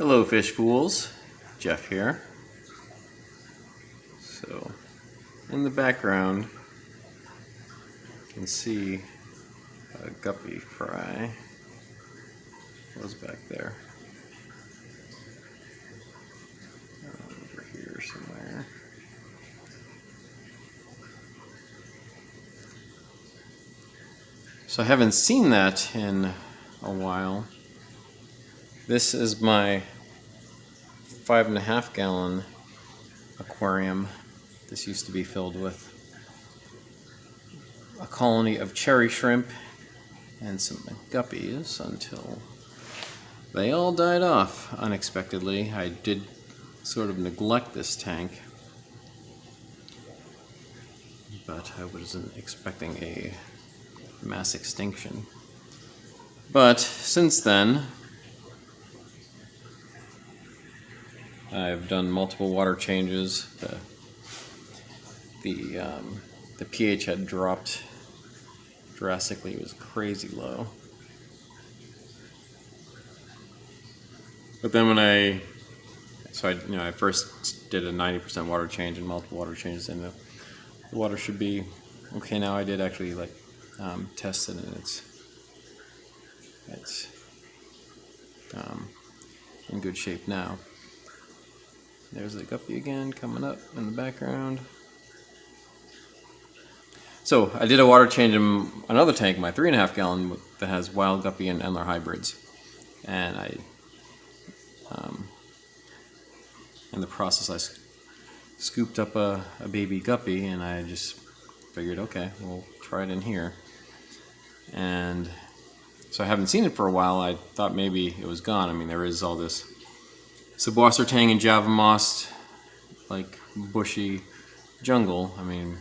Hello fish fools, Jeff here. So in the background you can see a guppy fry was back there. Over here somewhere. So I haven't seen that in a while. This is my 5.5 gallon aquarium. This used to be filled with a colony of cherry shrimp and some guppies until they all died off unexpectedly. I did sort of neglect this tank, but I wasn't expecting a mass extinction. But since then, I've done multiple water changes. The pH had dropped drastically. It was crazy low. But then when I first did a 90% water change and multiple water changes, and the water should be okay now. I did actually test it, and it's in good shape now. There's the guppy again coming up in the background. So I did a water change in another tank, my 3.5 gallon, that has wild guppy and Endler hybrids, and in the process I scooped up a baby guppy, and I just figured, okay, we'll try it in here. And so I haven't seen it for a while. I thought maybe it was gone. I mean, there is all this subwassertang and Java moss, like bushy jungle. I mean,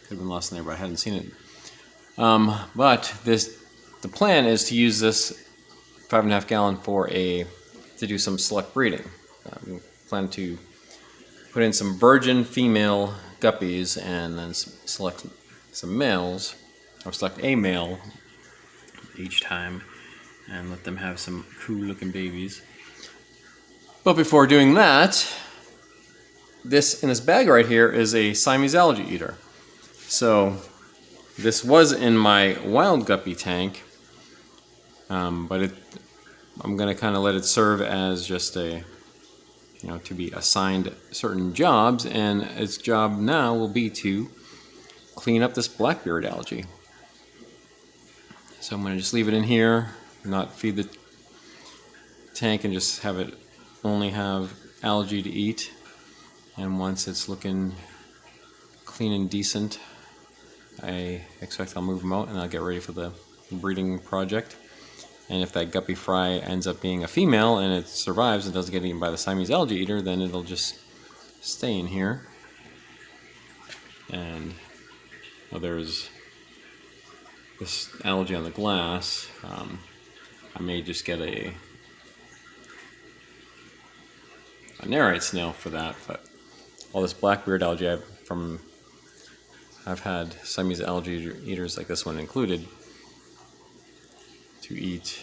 could have been lost in there, but I hadn't seen it. But the plan is to use this 5.5 gallon to do some select breeding. We plan to put in some virgin female guppies and then select some males, or select a male each time, and let them have some cool looking babies. But before doing that, in this bag right here is a Siamese Algae Eater. So this was in my wild guppy tank, but I'm going to kind of let it serve as just to be assigned certain jobs, and its job now will be to clean up this blackbeard algae. So I'm going to just leave it in here, not feed the tank, and just have it only have algae to eat. And once it's looking clean and decent, I expect I'll move them out and I'll get ready for the breeding project. And if that guppy fry ends up being a female and it survives and doesn't get eaten by the Siamese Algae Eater, then it'll just stay in here. And there's this algae on the glass. I may just get a narite snail for that, but all this blackbeard algae I've had Siamese Algae Eaters like this one included to eat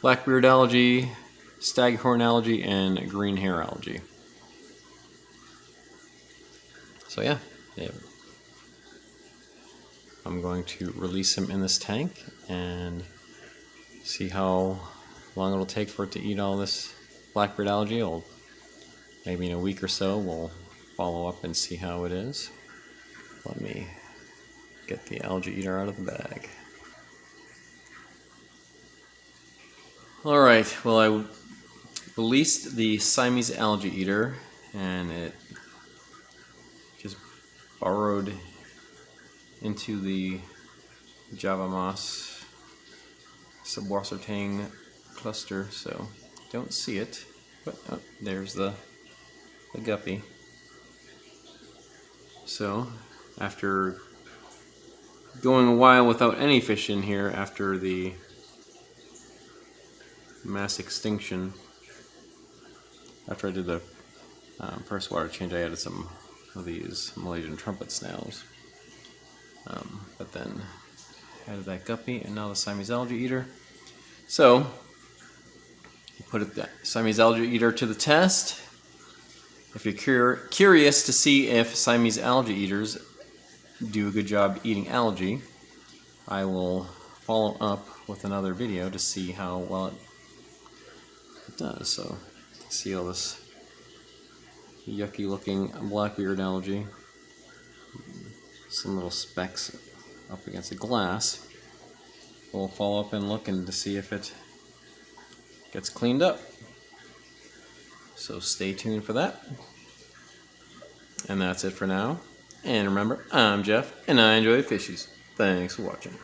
blackbeard algae, staghorn algae, and green hair algae. So yeah, I'm going to release him in this tank and see how long it'll take for it to eat all this blackbeard algae. Maybe in a week or so we'll follow up and see how it is. Let me get the algae eater out of the bag. Alright, well, I released the Siamese Algae Eater, and it just burrowed into the Java moss subwassertang cluster, so don't see it, but there's the guppy. So after going a while without any fish in here after the mass extinction, after I did the first water change, I added some of these Malaysian trumpet snails, but then added that guppy, and now the Siamese Algae Eater. So put the Siamese Algae Eater to the test. If you're curious to see if Siamese Algae Eaters do a good job eating algae, I will follow up with another video to see how well it does. So, see all this yucky looking blackbeard algae, some little specks up against the glass. We'll follow up and look to see if it gets cleaned up. So stay tuned for that. And that's it for now. And remember, I'm Jeff, and I enjoy fishies. Thanks for watching.